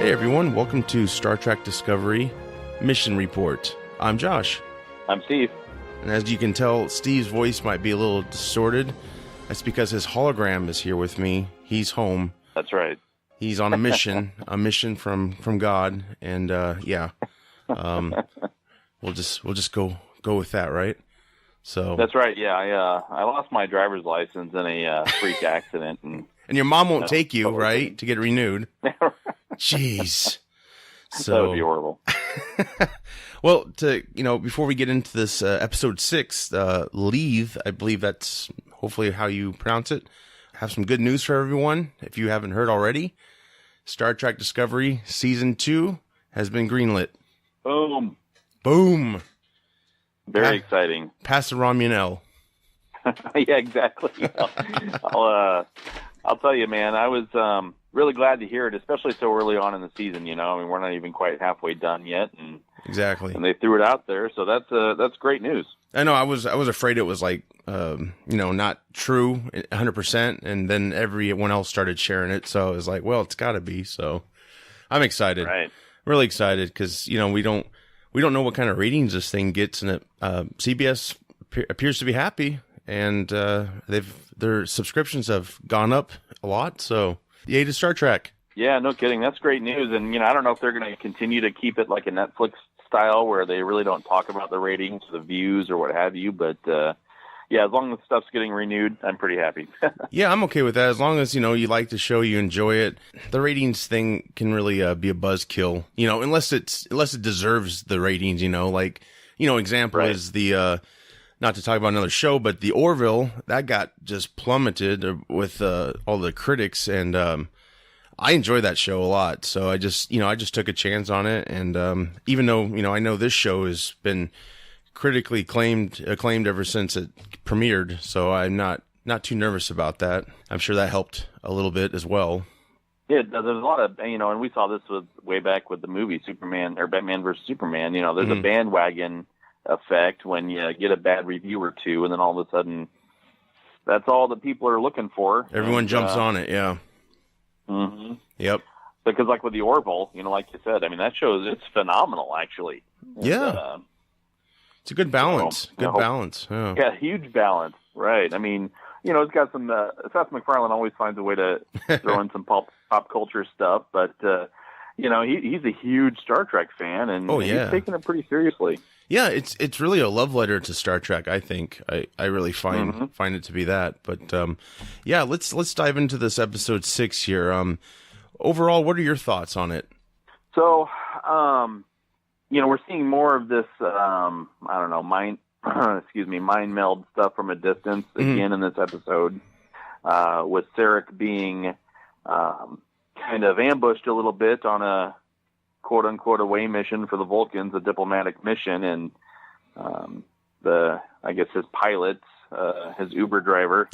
Hey everyone, welcome to Star Trek Discovery Mission Report. I'm Josh. I'm Steve. And as you can tell, Steve's voice might be a little distorted. That's because his hologram is here with me. He's home. That's right. He's on a mission, from God, and we'll just go with that, right? So that's right. Yeah, I lost my driver's license in a freak accident, and your mom won't take you, right, to get renewed. Jeez. So that would be horrible. Well, before we get into this episode 6, Leave, I believe that's hopefully how you pronounce it. I have some good news for everyone. If you haven't heard already, Star Trek Discovery Season 2 has been greenlit. Boom. Boom. Very exciting. Pass the Romulan. Yeah, exactly. I'll tell you, man, I was really glad to hear it, especially so early on in the season. You know, I mean, we're not even quite halfway done yet, and exactly. And they threw it out there, so that's great news. I know. I was afraid it was like not true 100%, and then everyone else started sharing it, so I was like, well, it's got to be. So I'm excited. Right. Really excited because we don't know what kind of ratings this thing gets, and CBS appears to be happy, and their subscriptions have gone up a lot. So yay to Star Trek. Yeah, no kidding. That's great news. And I don't know if they're going to continue to keep it like a Netflix style where they really don't talk about the ratings, the views, or what have you. But yeah, as long as stuff's getting renewed, I'm pretty happy. Yeah, I'm okay with that. As long as, you like the show, you enjoy it. The ratings thing can really be a buzzkill, unless it deserves the ratings, example right. is the, not to talk about another show, but the Orville, that got just plummeted with all the critics, and I enjoy that show a lot. So I just took a chance on it, and even though, I know this show has been critically acclaimed ever since it premiered, so I'm not too nervous about that. I'm sure that helped a little bit as well. Yeah, there's a lot of, and we saw this way back with the movie Superman or Batman versus Superman. There's a bandwagon effect when you get a bad review or two, and then all of a sudden that's all that people are looking for. Everyone jumps on it. Yeah. Mm-hmm. Yep. Because like with the Orville, like you said, I mean, that show it's phenomenal actually. Yeah. It's a good balance. Balance. Yeah. Yeah, huge balance. Right. I mean, it's got some. Seth MacFarlane always finds a way to throw in some pop culture stuff, but he's a huge Star Trek fan, and he's taking it pretty seriously. Yeah, it's really a love letter to Star Trek. I think I really find it to be that. But yeah, let's dive into this episode 6 here. Overall, what are your thoughts on it? So, we're seeing more of this, mind meld stuff from a distance again in this episode, with Sarek being kind of ambushed a little bit on a quote unquote away mission for the Vulcans, a diplomatic mission, and his pilot, his Uber driver,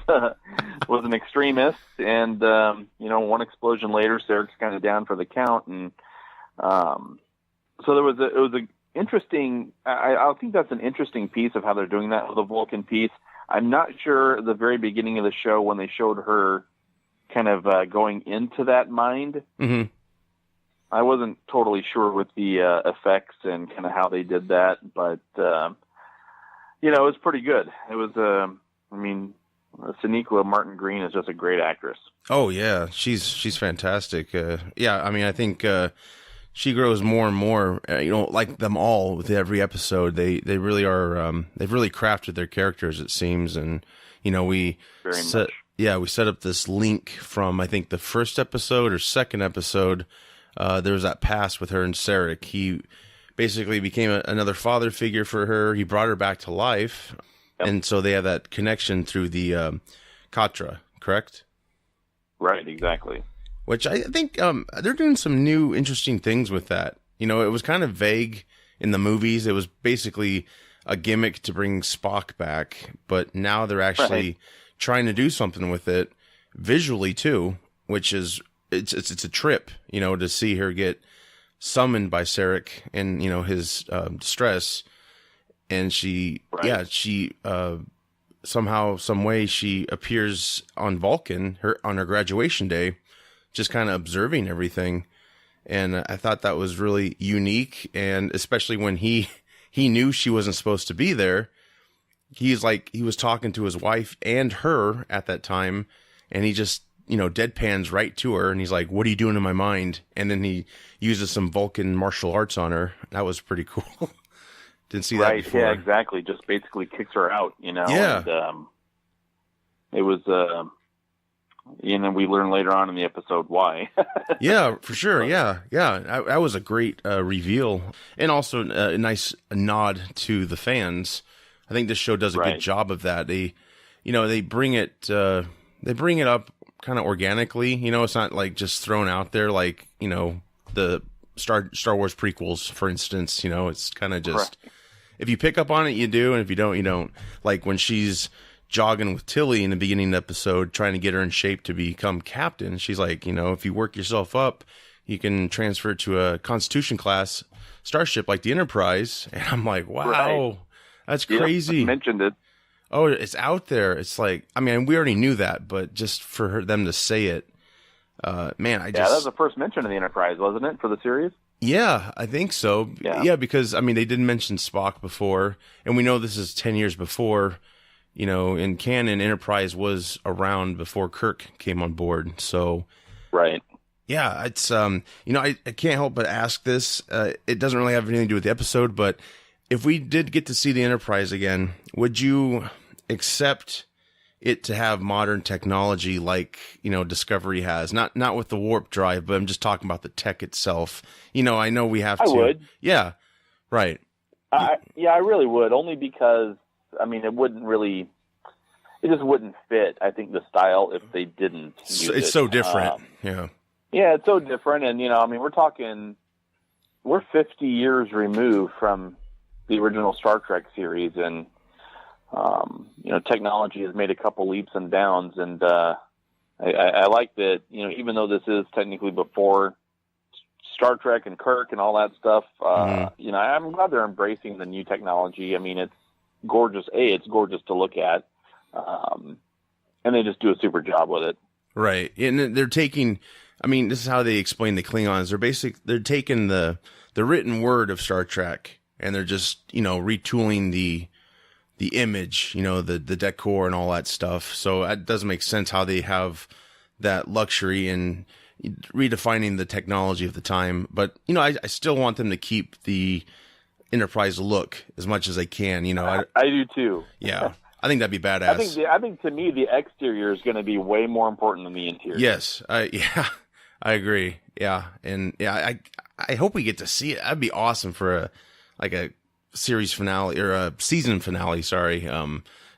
was an extremist, and one explosion later, Sarek's kind of down for the count, and so it was a interesting. I think that's an interesting piece of how they're doing that with the Vulcan piece. I'm not sure at the very beginning of the show when they showed her kind of going into that mind. Mm-hmm. I wasn't totally sure with the effects and kind of how they did that, but it was pretty good. It was, Sonequa Martin Green is just a great actress. Oh yeah, she's fantastic. I think she grows more and more. Like them all with every episode, they really are. They've really crafted their characters, it seems, and we set up this link from I think the first episode or second episode. There was that past with her and Sarek. He basically became another father figure for her. He brought her back to life. Yep. And so they have that connection through the Katra, correct? Right, exactly. Which I think they're doing some new interesting things with that. It was kind of vague in the movies. It was basically a gimmick to bring Spock back. But now they're actually trying to do something with it visually too, which is... It's a trip, to see her get summoned by Sarek and, his distress. And she somehow, some way she appears on Vulcan on her graduation day just kind of observing everything. And I thought that was really unique. And especially when he knew she wasn't supposed to be there, he was talking to his wife and her at that time. And he just, deadpans right to her. And he's like, "What are you doing in my mind?" And then he uses some Vulcan martial arts on her. That was pretty cool. Didn't see that before. Yeah, exactly. Just basically kicks her out, Yeah. And, it was, we learn later on in the episode why. Yeah, for sure. Yeah. That was a great reveal, and also a nice nod to the fans. I think this show does a good job of that. They bring it up kind of organically. It's not like just thrown out there like the Star Wars prequels, for instance. It's kind of just if you pick up on it, you do, and if you don't, you don't. Like when she's jogging with Tilly in the beginning of the episode, trying to get her in shape to become captain. She's like, if you work yourself up, you can transfer to a Constitution class starship like the Enterprise. And I'm like, wow, that's crazy. Yeah, mentioned it. Oh, it's out there. It's like, I mean, we already knew that, but just for them to say it, man, that was the first mention of the Enterprise, wasn't it, for the series? Yeah, I think so. Yeah, because, I mean, they didn't mention Spock before, and we know this is 10 years before. In canon, Enterprise was around before Kirk came on board. So, right. Yeah, it's, I can't help but ask this. It doesn't really have anything to do with the episode, but if we did get to see the Enterprise again, would you accept it to have modern technology like, Discovery has? Not with the warp drive, but I'm just talking about the tech itself. I know we have to. I would. Yeah, right. I really would, only because it just wouldn't fit, I think, the style if they didn't use it. It's so different. Yeah, it's so different. And, we're 50 years removed from the original Star Trek series. And, technology has made a couple leaps and bounds. And I like that, even though this is technically before Star Trek and Kirk and all that stuff, I'm glad they're embracing the new technology. It's gorgeous. It's gorgeous to look at. And they just do a super job with it. Right. And they're taking, this is how they explain the Klingons. They're taking the written word of Star Trek and they're just, retooling the image, the decor and all that stuff. So it doesn't make sense how they have that luxury in redefining the technology of the time. But, I still want them to keep the Enterprise look as much as they can. I do too. Yeah. I think that'd be badass. I think to me, the exterior is going to be way more important than the interior. Yes. I agree. Yeah. And I hope we get to see it. That'd be awesome for a series finale or a season finale. Sorry.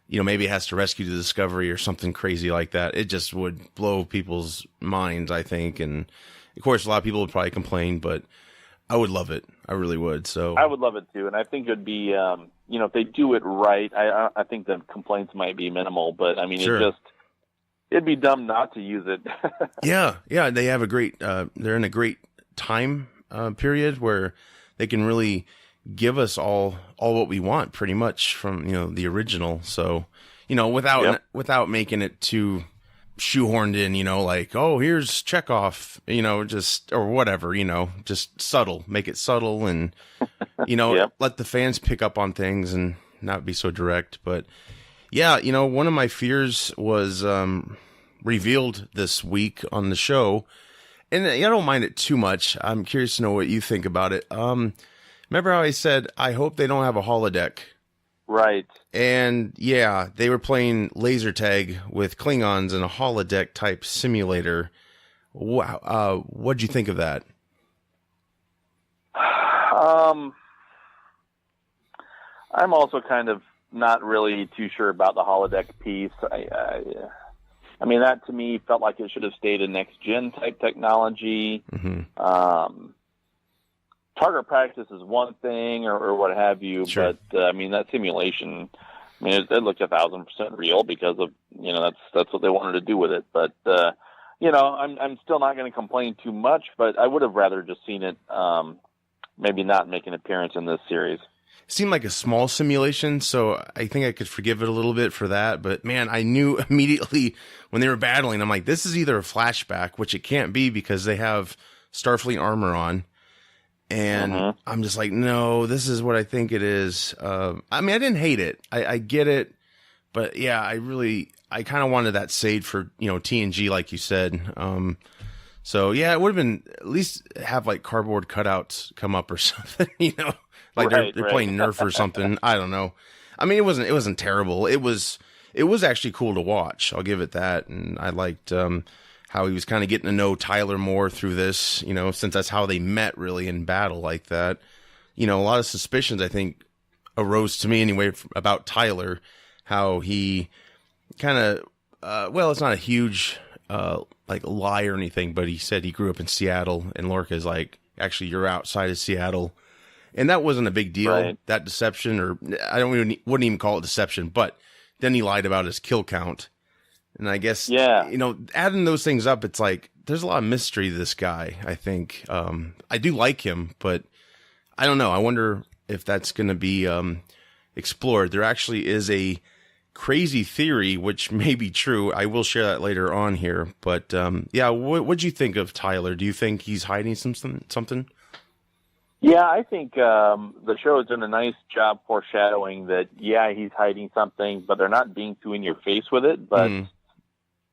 Maybe it has to rescue the Discovery or something crazy like that. It just would blow people's minds, I think. And of course, a lot of people would probably complain, but I would love it. I really would. So I would love it too. And I think it'd be, if they do it right, I think the complaints might be minimal, but sure. It'd be dumb not to use it. Yeah. They have they're in a great time period where they can really give us all what we want pretty much from, the original. So, without making it too shoehorned in, like, oh, here's Chekhov, or whatever, just subtle, make it subtle and, let the fans pick up on things and not be so direct. But yeah, one of my fears was revealed this week on the show, and I don't mind it too much. I'm curious to know what you think about it. Remember how I said, I hope they don't have a holodeck? Right. And yeah, they were playing laser tag with Klingons in a holodeck type simulator. Wow. What'd you think of that? I'm also kind of not really too sure about the holodeck piece. That to me felt like it should have stayed a next gen type technology. Mm-hmm. Target practice is one thing or what have you, sure. But that simulation, it looked 1,000% real because of, that's what they wanted to do with it. But, I'm still not going to complain too much, but I would have rather just seen it, maybe not make an appearance in this series. seemed like a small simulation, so I think I could forgive it a little bit for that. But man, I knew immediately when they were battling, I'm like, this is either a flashback, which it can't be because they have Starfleet armor on. And I'm just like, no, this is what I think it is. I mean, I didn't hate it. I get it. But yeah, I kind of wanted that saved for, TNG, like you said. So yeah, it would have been at least have like cardboard cutouts come up or something, like they're playing Nerf or something. I don't know. I mean, it wasn't terrible. It was actually cool to watch. I'll give it that. And I liked, how he was kind of getting to know Tyler more through this, since that's how they met really in battle like that. A lot of suspicions, I think, arose to me anyway about Tyler, how he kind of, well, it's not a huge, like lie or anything, but he said he grew up in Seattle, and Lorca's like, actually, you're outside of Seattle. And that wasn't a big deal, right. That deception, or wouldn't even call it deception, but then he lied about his kill count. And I guess, adding those things up, it's like, there's a lot of mystery to this guy, I think. I do like him, but I don't know. I wonder if that's going to be explored. There actually is a crazy theory, which may be true. I will share that later on here. But, what'd you think of Tyler? Do you think he's hiding something? Yeah, I think the show has done a nice job foreshadowing that, he's hiding something, but they're not being too in your face with it. But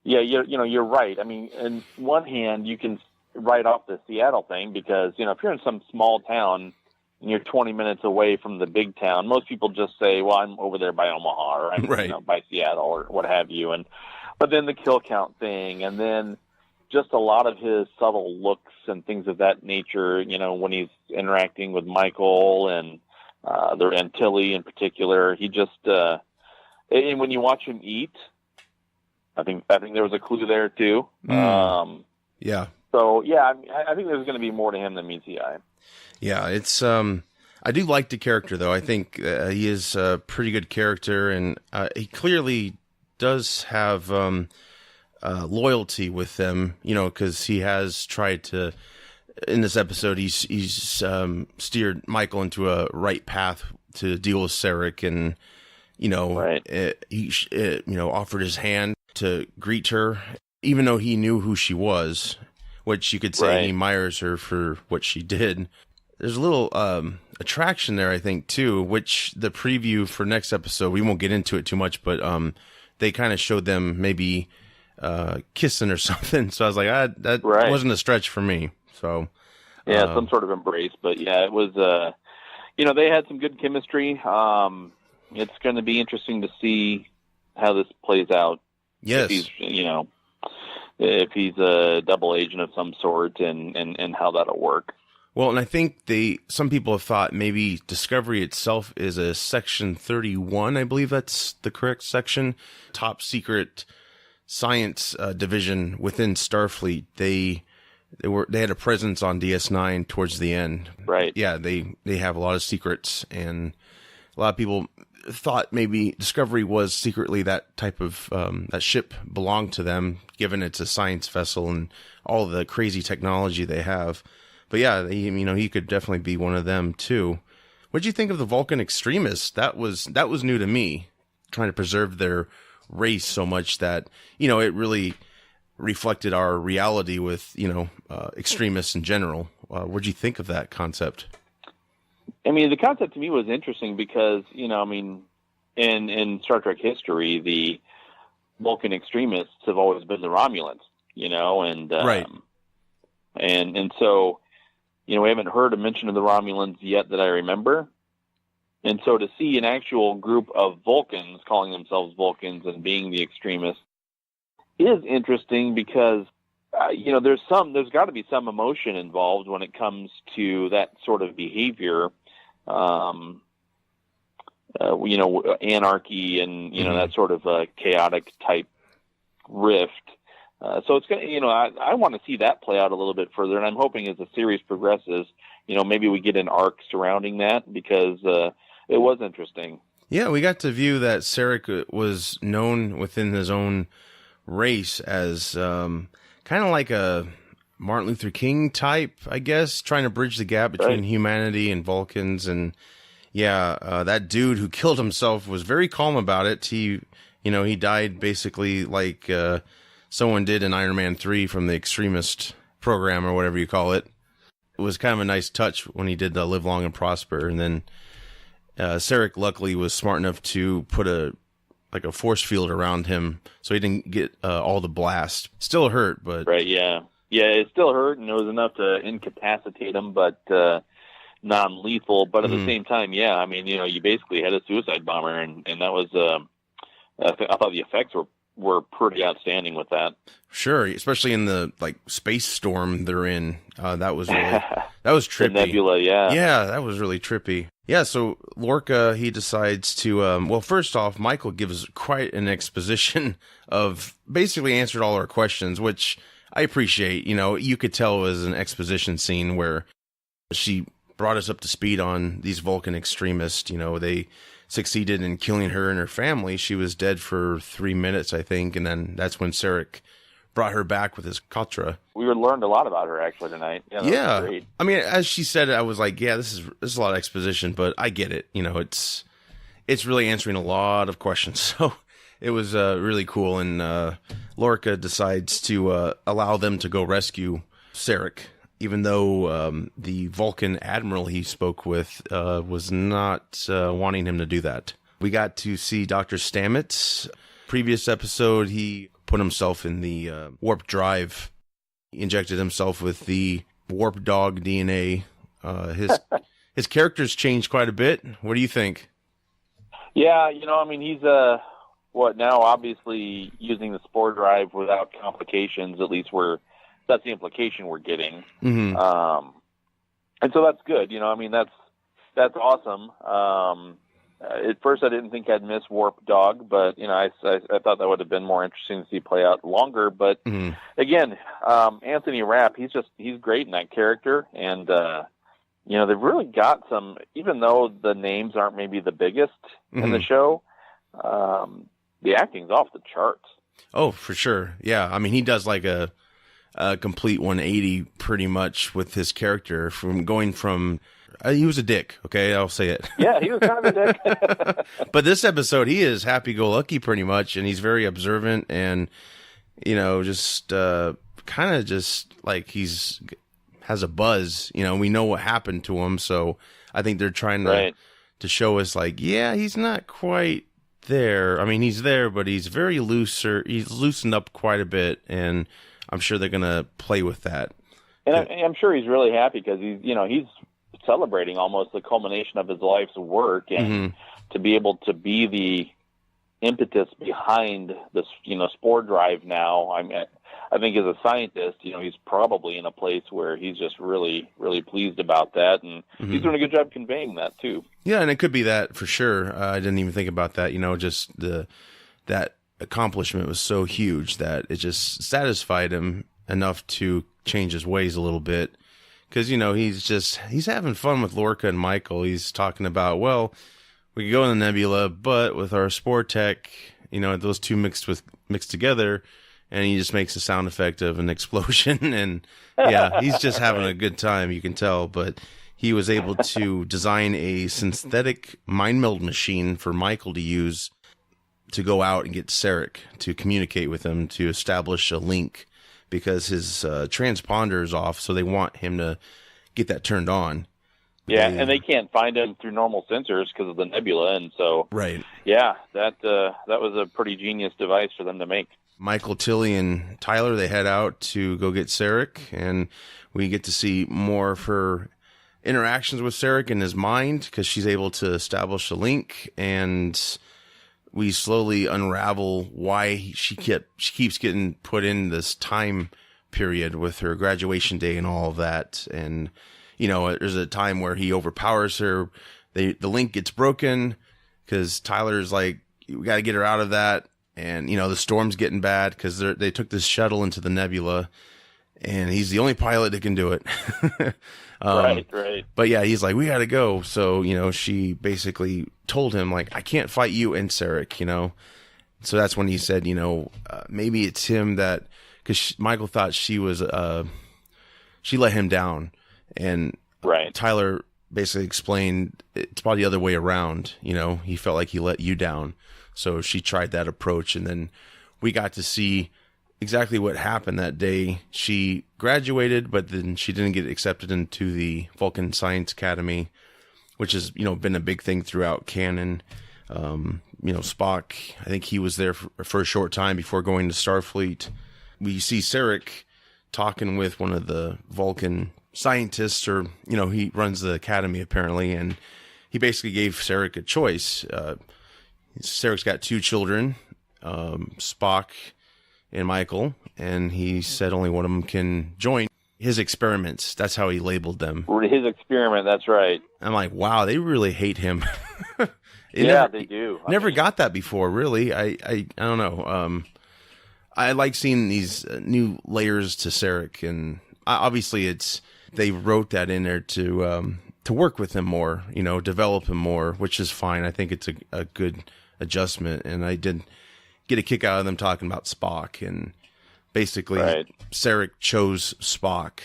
yeah, you're right. I mean, on one hand, you can write off the Seattle thing because, if you're in some small town and you're 20 minutes away from the big town, most people just say, well, I'm over there by Omaha or I'm by Seattle or what have you. But then the kill count thing, and then just a lot of his subtle looks and things of that nature, when he's interacting with Michael and Tilly in particular, he just, and when you watch him eat, I think there was a clue there too. Yeah. So yeah, I think there's going to be more to him than meets the eye. Yeah, it's I do like the character though. I think he is a pretty good character, and he clearly does have loyalty with them. Because he has tried to. In this episode, he's steered Michael into a right path to deal with Sarek, and he offered his hand to greet her, even though he knew who she was, which you could say he admires her for what she did. There's a little attraction there, I think, too, which the preview for next episode, we won't get into it too much, but they kind of showed them maybe kissing or something. So I was like, that wasn't a stretch for me. So some sort of embrace, but it was, they had some good chemistry. It's going to be interesting to see how this plays out. Yes. If he's a double agent of some sort and how that'll work. Well, and I think some people have thought maybe Discovery itself is a Section 31. I believe that's the correct section. Top secret science division within Starfleet. They had a presence on DS9 towards the end. Right. Yeah, they have a lot of secrets, and a lot of people thought maybe Discovery was secretly that type of that ship belonged to them, given it's a science vessel and all the crazy technology they have. But yeah, he could definitely be one of them too. What'd you think of the Vulcan extremists? That was new to me. Trying to preserve their race so much that it really reflected our reality with extremists in general. What'd you think of that concept? I mean, the concept to me was interesting because, in Star Trek history, the Vulcan extremists have always been the Romulans, and right. And so, we haven't heard a mention of the Romulans yet that I remember. And so to see an actual group of Vulcans calling themselves Vulcans and being the extremists is interesting because, there's got to be some emotion involved when it comes to that sort of behavior. Anarchy and, that sort of chaotic type rift. So it's going to, I want to see that play out a little bit further. And I'm hoping as the series progresses, maybe we get an arc surrounding that because it was interesting. Yeah, we got to view that Sarek was known within his own race as kind of like a Martin Luther King type, I guess, trying to bridge the gap between humanity and Vulcans. And Yeah, that dude who killed himself was very calm about it. He died basically like someone did in Iron Man 3 from the Extremist program or whatever you call it. It was kind of a nice touch when he did the Live Long and Prosper. And then Sarek luckily was smart enough to put a force field around him so he didn't get all the blast. Still hurt, but... Right, yeah. Yeah, it still hurt, and it was enough to incapacitate him, but non-lethal. But at the same time, yeah, I mean, you basically had a suicide bomber, and that was... I thought the effects were pretty outstanding with that. Sure, especially in the space storm they're in. That was really that was trippy. The nebula, yeah. Yeah, that was really trippy. Yeah, so Lorca, he decides to well, first off, Michael gives quite an exposition of basically answered all our questions, which I appreciate. You could tell it was an exposition scene where she brought us up to speed on these Vulcan extremists. They succeeded in killing her and her family. She was dead for 3 minutes, I think, and then that's when Sarek brought her back with his Katra. We learned a lot about her actually tonight. Yeah, that was great. I mean, as she said it, I was like, yeah, this is a lot of exposition, but I get it. It's really answering a lot of questions. So it was really cool, and Lorca decides to allow them to go rescue Sarek, even though the Vulcan admiral he spoke with was not wanting him to do that. We got to see Dr. Stamets. Previous episode, he put himself in the warp drive. He injected himself with the warp dog DNA. His character's changed quite a bit. What do you think? Yeah, I mean, he's now obviously using the spore drive without complications, at least that's the implication we're getting. Mm-hmm. And so that's good. I mean, that's awesome. At first I didn't think I'd miss Warp Dog, but, I thought that would have been more interesting to see play out longer. But again, Anthony Rapp, he's great in that character. And, they've really got some, even though the names aren't maybe the biggest in the show, the acting's off the charts. Oh, for sure. Yeah. I mean, he does like a complete 180 pretty much with his character from going from he was a dick. Okay. I'll say it. Yeah. He was kind of a dick. But this episode, he is happy-go-lucky pretty much. And he's very observant and, just kind of just like has a buzz, we know what happened to him. So I think they're trying to show us yeah, he's not quite there. I mean, he's there, but he's very looser. He's loosened up quite a bit, and I'm sure they're going to play with that. And I'm sure he's really happy because he's celebrating almost the culmination of his life's work, and to be able to be the impetus behind this, spore drive now. I think as a scientist, he's probably in a place where he's just really, really pleased about that, and he's doing a good job conveying that too. Yeah, and it could be that for sure. I didn't even think about that. Just that accomplishment was so huge that it just satisfied him enough to change his ways a little bit. Because, he's having fun with Lorca and Michael. He's talking about, well, we could go in the nebula, but with our spore tech, those two mixed together, and he just makes a sound effect of an explosion. And yeah, he's just having a good time, you can tell. But he was able to design a synthetic mind meld machine for Michael to use to go out and get Sarek to communicate with him to establish a link, because his transponder is off, so they want him to get that turned on. Yeah, and they can't find him through normal sensors because of the nebula, and so right. Yeah, that was a pretty genius device for them to make. Michael, Tilly, and Tyler, they head out to go get Sarek, and we get to see more of her interactions with Sarek in his mind, because she's able to establish a link, and we slowly unravel why she keeps getting put in this time period with her graduation day and all of that. And, there's a time where he overpowers her. The link gets broken because Tyler's like, we got to get her out of that. And, the storm's getting bad because they took this shuttle into the nebula, and he's the only pilot that can do it. Right. But yeah, he's like, we got to go. So, she basically told him, I can't fight you and Sarek, So that's when he said, maybe it's him that, because Michael thought she was, she let him down. And right. Tyler basically explained it's probably the other way around. You know, he felt like he let you down. So she tried that approach, and then we got to see exactly what happened that day. She graduated, but then she didn't get accepted into the Vulcan Science Academy, which has, you know, been a big thing throughout canon. You know, Spock, I think he was there for a short time before going to Starfleet. We see Sarek talking with one of the Vulcan scientists, or, you know, he runs the academy apparently, and he basically gave Sarek a choice. Sarek's got 2 children, Spock and Michael, and he said only one of them can join his experiments. That's how he labeled them. His experiment, that's right. I'm like, wow, they really hate him. They do. Never got that before, really. I don't know. I like seeing these new layers to Sarek, and obviously they wrote that in there to work with him more, you know, develop him more, which is fine. I think it's a good adjustment, and I did get a kick out of them talking about Spock, and basically Sarek chose Spock,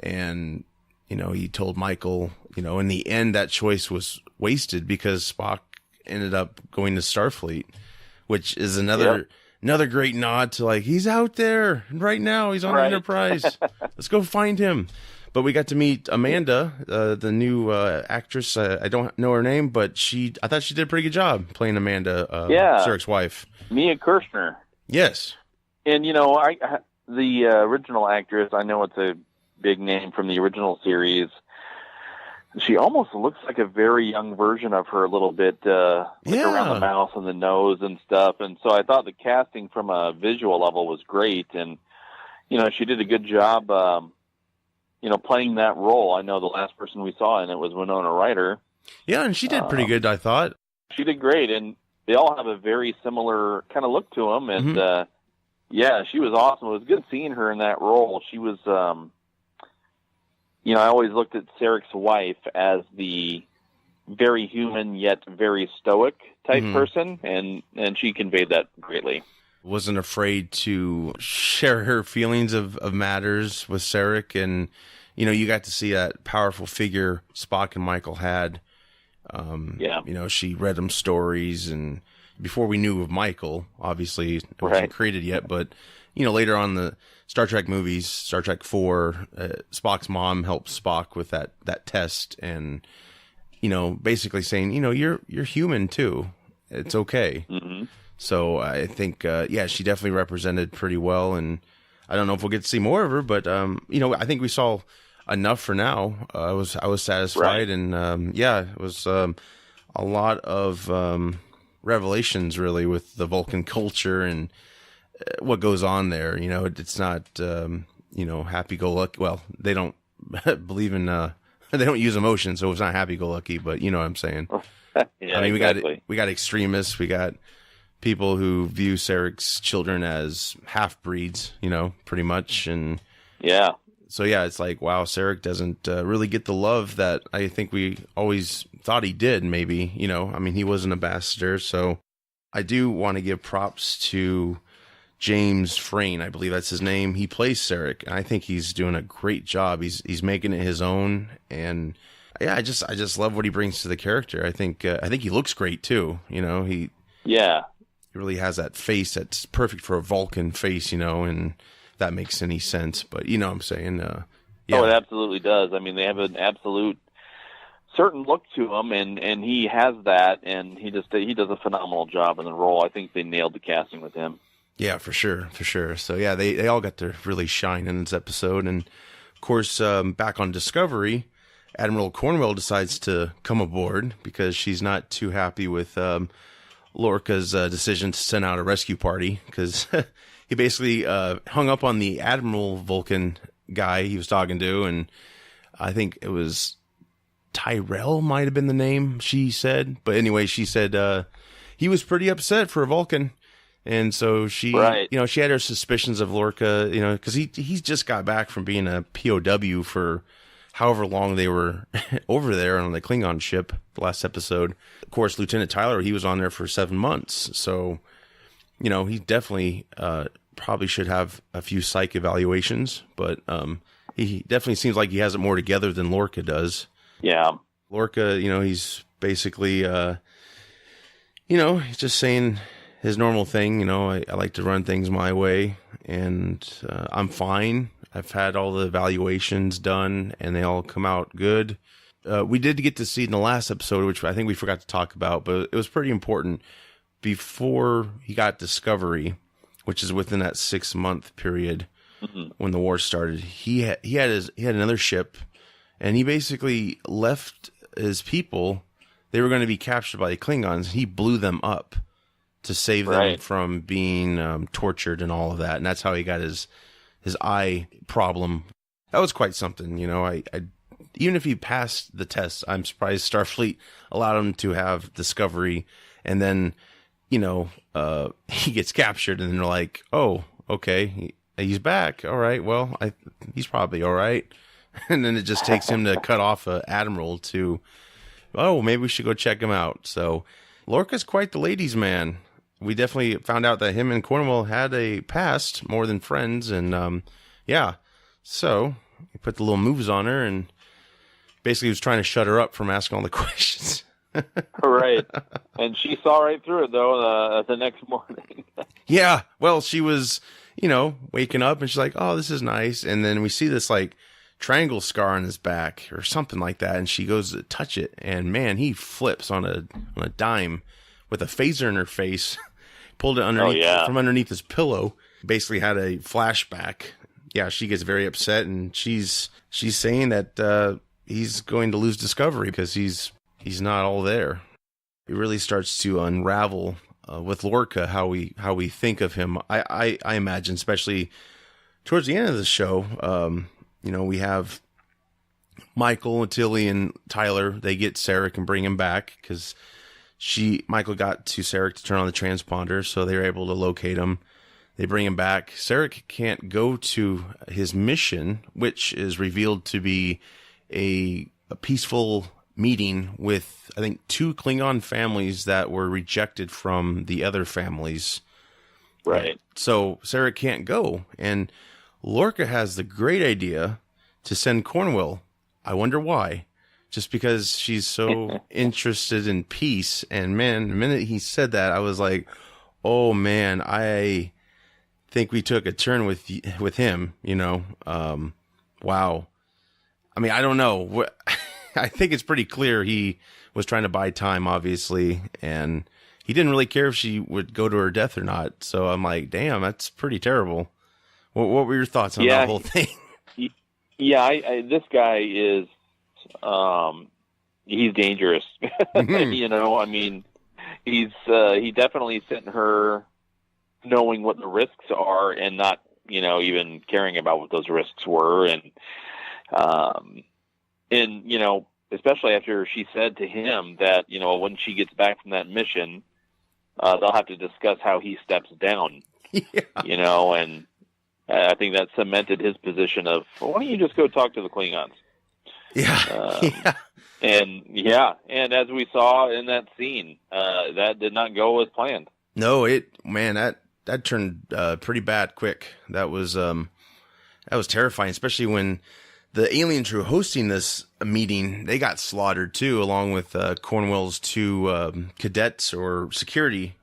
and, you know, he told Michael, you know, in the end that choice was wasted because Spock ended up going to Starfleet, which is another great nod to, like, he's out there right now, he's on Enterprise. Let's go find him. But we got to meet Amanda, the new actress. I don't know her name, but I thought she did a pretty good job playing Amanda, Sarek's wife. Mia Kirshner. Yes. And, you know, the original actress, I know it's a big name from the original series. She almost looks like a very young version of her a little bit, around the mouth and the nose and stuff. And so I thought the casting from a visual level was great. And, you know, she did a good job, you know, playing that role. I know the last person we saw in it was Winona Ryder. Yeah, and she did pretty good, I thought. She did great, and they all have a very similar kind of look to them. And, she was awesome. It was good seeing her in that role. She was, you know, I always looked at Sarek's wife as the very human yet very stoic type person, and she conveyed that greatly. Wasn't afraid to share her feelings of matters with Sarek, and, you know, you got to see that powerful figure Spock and Michael had. You know, she read them stories, and before we knew of Michael, obviously it wasn't created yet, but, you know, later on the Star Trek movies, Star Trek 4, Spock's mom helps Spock with that test, and, you know, basically saying, you know, you're human too. It's okay. Mm-hmm. So I think, she definitely represented pretty well, and I don't know if we'll get to see more of her, but, you know, I think we saw enough for now. I was satisfied, and, it was a lot of revelations, really, with the Vulcan culture and what goes on there. You know, it's not, you know, happy-go-lucky. Well, they don't believe in, they don't use emotion, so it's not happy-go-lucky, but you know what I'm saying. I mean, exactly. we got extremists, we got people who view Sarek's children as half-breeds, you know, pretty much, and so it's like, wow, Sarek doesn't really get the love that I think we always thought he did, maybe, you know. I mean, he was an ambassador, so I do want to give props to James Frain, I believe that's his name. He plays Sarek, and I think he's doing a great job. He's making it his own, and I just love what he brings to the character. I think he looks great too. You know, he really has that face that's perfect for a Vulcan face. You know, and that makes any sense. But you know what I'm saying? Oh, it absolutely does. I mean, they have an absolute certain look to him, and he has that, and he does a phenomenal job in the role. I think they nailed the casting with him. Yeah, for sure. So yeah, they all got to really shine in this episode, and of course, back on Discovery, Admiral Cornwell decides to come aboard because she's not too happy with Lorca's decision to send out a rescue party, because he basically hung up on the Admiral Vulcan guy he was talking to, and I think it was Tyrell might have been the name she said, but anyway, she said he was pretty upset for a Vulcan. And so she, you know, she had her suspicions of Lorca, you know, because he's just got back from being a POW for however long they were over there on the Klingon ship, the last episode. Of course, Lieutenant Tyler, he was on there for 7 months. So, you know, he definitely probably should have a few psych evaluations, but he definitely seems like he has it more together than Lorca does. Yeah. Lorca, he's basically, he's just saying his normal thing. I like to run things my way, and I'm fine. I've had all the evaluations done, and they all come out good. We did get to see in the last episode, which I think we forgot to talk about, but it was pretty important. Before he got Discovery, which is within that 6-month period when the war started, he had another ship, and he basically left his people. They were going to be captured by the Klingons. He blew them up to save them from being tortured and all of that, and that's how he got his eye problem. That was quite something, I even if he passed the test, I'm surprised Starfleet allowed him to have Discovery, and then he gets captured, and they're like, oh, okay, he's back. All right, well, he's probably all right. And then it just takes him to cut off an admiral to, oh, maybe we should go check him out. So Lorca's quite the ladies' man. We definitely found out that him and Cornwell had a past more than friends, and so he put the little moves on her, and basically was trying to shut her up from asking all the questions. Right. And she saw right through it, though, the next morning. Yeah. Well, she was, waking up, and she's like, oh, this is nice. And then we see this, triangle scar on his back or something like that, and she goes to touch it, and, man, he flips on a dime with a phaser in her face, pulled it from underneath his pillow, basically had a flashback. Yeah, she gets very upset, and she's saying that he's going to lose Discovery because he's not all there. It really starts to unravel with Lorca how we think of him. I imagine, especially towards the end of the show, we have Michael, Tilly, and Tyler. They get Sarek and bring him back because Michael got to Sarek to turn on the transponder, so they were able to locate him. They bring him back. Sarek can't go to his mission, which is revealed to be a peaceful meeting with, I think, 2 Klingon families that were rejected from the other families. Right. So Sarek can't go, and Lorca has the great idea to send Cornwell. I wonder why. Just because she's so interested in peace. And man, the minute he said that, I was like, oh man, I think we took a turn with him, wow. I mean, I don't know. I think it's pretty clear he was trying to buy time, obviously, and he didn't really care if she would go to her death or not. So I'm like, damn, that's pretty terrible. What were your thoughts on that whole thing? Yeah, this guy is, he's dangerous. I mean, he definitely sent her knowing what the risks are and not, even caring about what those risks were. And especially after she said to him that, when she gets back from that mission, they'll have to discuss how he steps down, and I think that cemented his position of, well, why don't you just go talk to the Klingons? Yeah. And as we saw in that scene, that did not go as planned. No, that turned pretty bad quick. That was terrifying, especially when the aliens who were hosting this meeting, they got slaughtered too, along with Cornwell's 2 cadets or security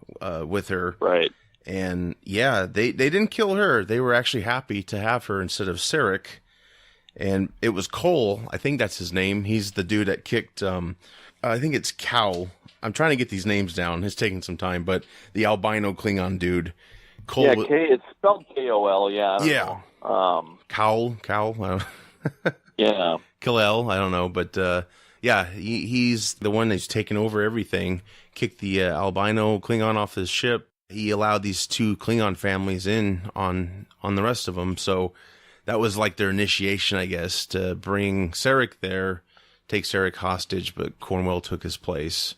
with her. Right. And yeah, they didn't kill her. They were actually happy to have her instead of Sarek. And it was Cole. I think that's his name. He's the dude that kicked, I think it's Cal. I'm trying to get these names down. It's taking some time, but the albino Klingon dude. Cole. Yeah, it's spelled K-O-L, yeah. Cal. Yeah. Kal-El, I don't know, but he's the one that's taken over everything. Kicked the albino Klingon off his ship. He allowed these 2 Klingon families in on the rest of them. So that was like their initiation, I guess, to bring Sarek there, take Sarek hostage, but Cornwell took his place.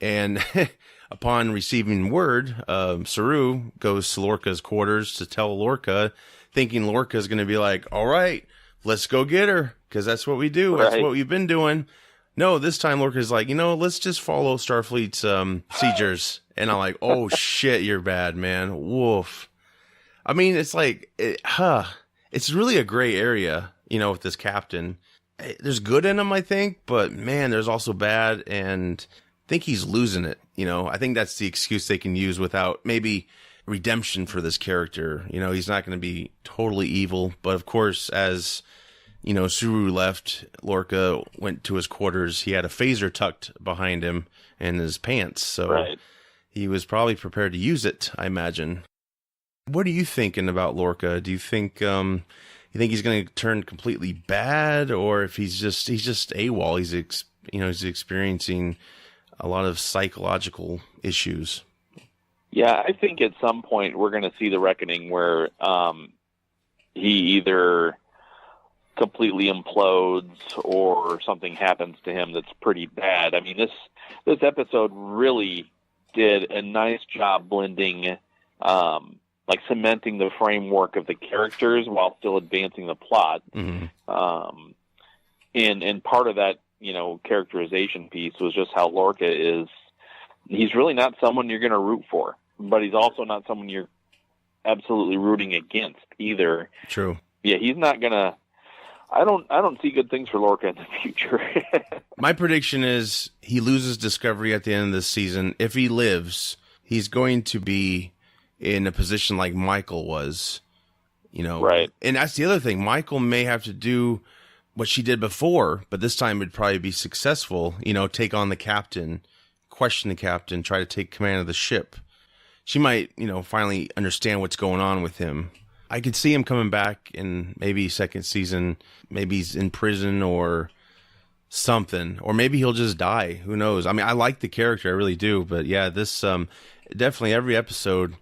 And upon receiving word, Saru goes to Lorca's quarters to tell Lorca, thinking Lorca's going to be like, all right, let's go get her, because that's what we do. Right. That's what we've been doing. No, this time Lorca's like, let's just follow Starfleet's procedures. And I'm like, oh, shit, you're bad, man. Woof. I mean, it's like, it's really a gray area, with this captain. there's good in him, I think, but man, there's also bad, and I think he's losing it. I think that's the excuse they can use without maybe redemption for this character. He's not going to be totally evil, but of course, as Suru left, Lorca went to his quarters. He had a phaser tucked behind him in his pants, so Right. he was probably prepared to use it, I imagine. What are you thinking about Lorca? Do you think you think he's going to turn completely bad, or if he's just AWOL? He's experiencing a lot of psychological issues. Yeah, I think at some point we're going to see the reckoning where he either completely implodes or something happens to him that's pretty bad. I mean, this episode really did a nice job blending, cementing the framework of the characters while still advancing the plot. Mm-hmm. And part of that, characterization piece was just how Lorca is. He's really not someone you're going to root for, but he's also not someone you're absolutely rooting against either. True. Yeah, he's not going to. I don't see good things for Lorca in the future. My prediction is he loses Discovery at the end of this season. If he lives, he's going to be in a position like Michael was, Right. And that's the other thing. Michael may have to do what she did before, but this time it'd probably be successful, take on the captain, question the captain, try to take command of the ship. She might, finally understand what's going on with him. I could see him coming back in maybe second season. Maybe he's in prison or something, or maybe he'll just die. Who knows? I mean, I like the character, I really do. But yeah, this definitely every episode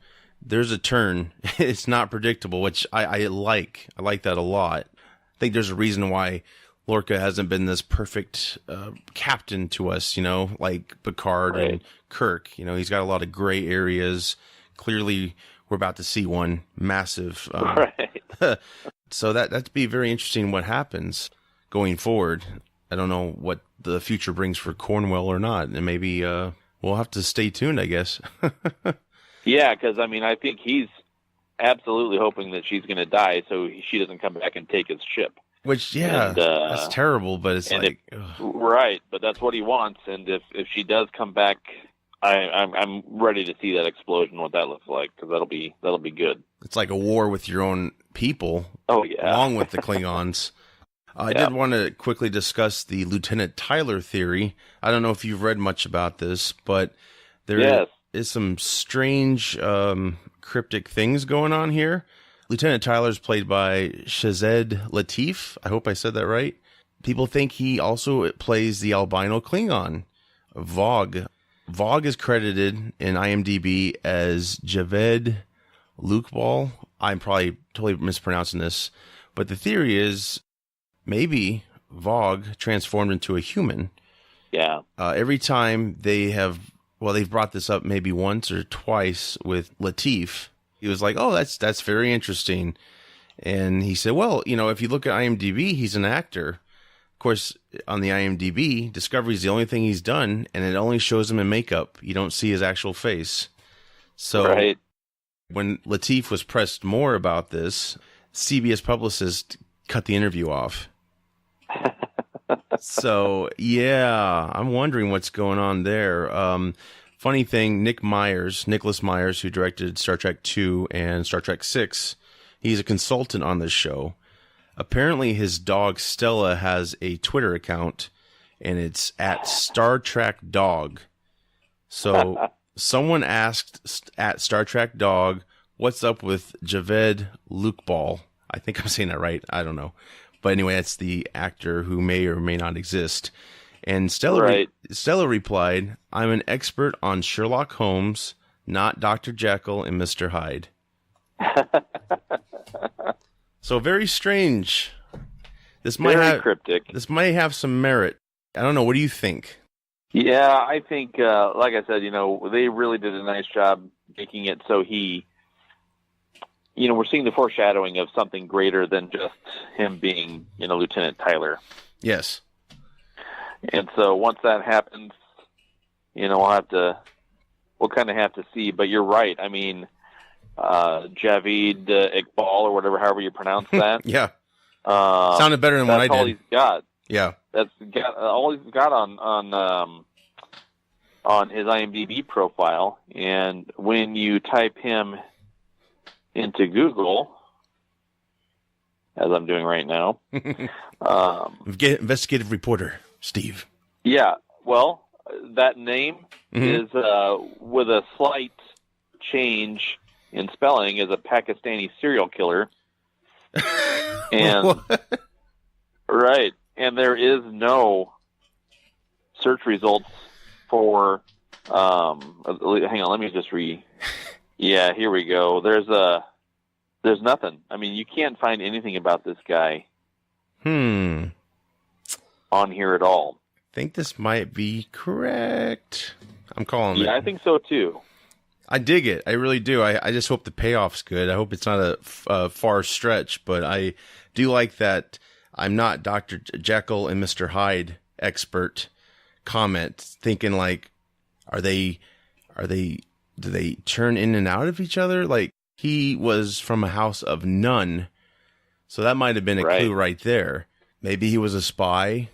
there's a turn. It's not predictable, which I like. I like that a lot. I think there's a reason why Lorca hasn't been this perfect captain to us, like Picard Right. and Kirk. He's got a lot of gray areas. Clearly, we're about to see one massive. Right. So that'd be very interesting what happens going forward. I don't know what the future brings for Cornwell or not, and maybe we'll have to stay tuned, I guess. Yeah, because I think he's absolutely hoping that she's going to die, so she doesn't come back and take his ship. Which, yeah, And, that's terrible, but it's like, Right, but that's what he wants, and if she does come back, I'm ready to see that explosion, what that looks like, because that'll be good. it's like a war with your own people, Oh yeah, along with the Klingons. I Yeah. did want to quickly discuss the Lieutenant Tyler theory. I don't know if you've read much about this, but there Yes. is some strange cryptic things going on here. Lieutenant Tyler is played by Shazed Latif. I hope I said that right. People think he also plays the albino Klingon, Vogue. Vogue is credited in IMDb as Javed Lukebal. I'm probably totally mispronouncing this, but the theory is maybe Vogue transformed into a human. Yeah. Every time they've brought this up maybe once or twice with Latif. He was like, "Oh, that's very interesting," and he said, "Well, if you look at IMDb, he's an actor. Of course, on the IMDb, Discovery is the only thing he's done, and it only shows him in makeup. You don't see his actual face." So Right. when Latif was pressed more about this, CBS publicist cut the interview off. So, yeah, I'm wondering what's going on there. Funny thing, Nicholas Myers, who directed Star Trek II and Star Trek VI, he's a consultant on this show. Apparently, his dog Stella has a Twitter account, and it's at Star Trek Dog. So, someone asked at Star Trek Dog, "What's up with Javed Lukebal?" I think I'm saying that right. I don't know. But anyway, that's the actor who may or may not exist. And Stella replied, "I'm an expert on Sherlock Holmes, not Dr. Jekyll and Mr. Hyde." So very strange. This might Very have cryptic. This might have some merit. I don't know. What do you think? Yeah, I think, like I said, they really did a nice job making it so he, we're seeing the foreshadowing of something greater than just him being, Lieutenant Tyler. Yes. And so once that happens, we'll kind of have to see. But you're right. I mean, Javid Iqbal or whatever, however you pronounce that. Yeah. Sounded better than what I That's all did. he's got. Yeah. That's got all he's got on his IMDb profile. And when you type him into Google, as I'm doing right now, Investigative reporter, Steve. yeah, well, that name is with a slight change in spelling, is a Pakistani serial killer. And right, and there is no search results for hang on, let me just yeah, here we go. There's nothing. I mean, you can't find anything about this guy on here at all. I think this might be correct. I'm calling it. Yeah, I think so too. I dig it. I really do. I just hope the payoff's good. I hope it's not a far stretch, but I do like that I'm not Dr. Jekyll and Mr. Hyde expert comment, thinking like, do they turn in and out of each other? Like, he was from a house of none, so that might have been a clue right there. Maybe he was a spy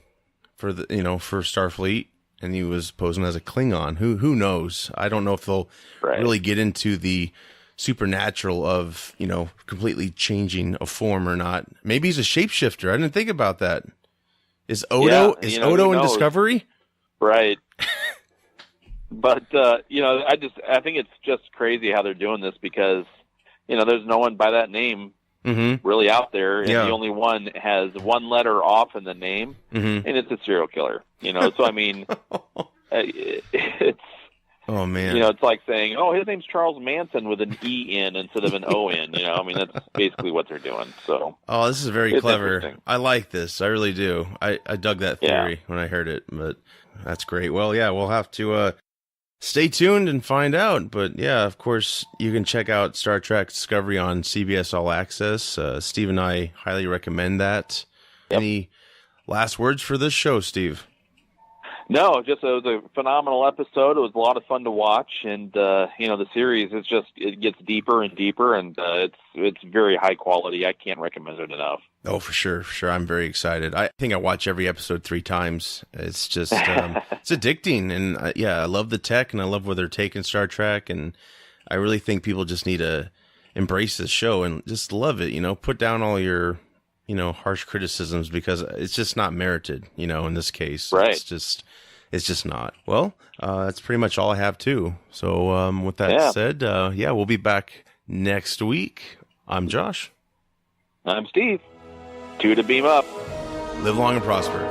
for for Starfleet, and he was posing as a Klingon. Who knows? I don't know if they'll really get into the supernatural of, completely changing a form or not. Maybe he's a shapeshifter. I didn't think about that. Is Odo Odo in Discovery? Right. But I think it's just crazy how they're doing this, because there's no one by that name really out there, and the only one has one letter off in the name, and it's a serial killer. So I mean, it's oh man, it's like saying, oh, his name's Charles Manson with an E-N instead of an O-N. I mean, that's basically what they're doing. So this is very clever. I like this. I really do. I dug that theory when I heard it, but that's great. Well, yeah, we'll have to stay tuned and find out. But yeah, of course, you can check out Star Trek Discovery on CBS All Access. Steve and I highly recommend that. Yep. Any last words for this show, Steve? No, just it was a phenomenal episode. It was a lot of fun to watch, and the series it gets deeper and deeper, and it's very high quality. I can't recommend it enough. Oh, for sure. I'm very excited. I think I watch every episode 3 times. It's just it's addicting, and I love the tech, and I love where they're taking Star Trek, and I really think people just need to embrace this show and just love it. Put down all your harsh criticisms, because it's just not merited. In this case, right? It's just not. Well, that's pretty much all I have too. So with that said, we'll be back next week. I'm Josh. I'm Steve. 2 to beam up. Live long and prosper.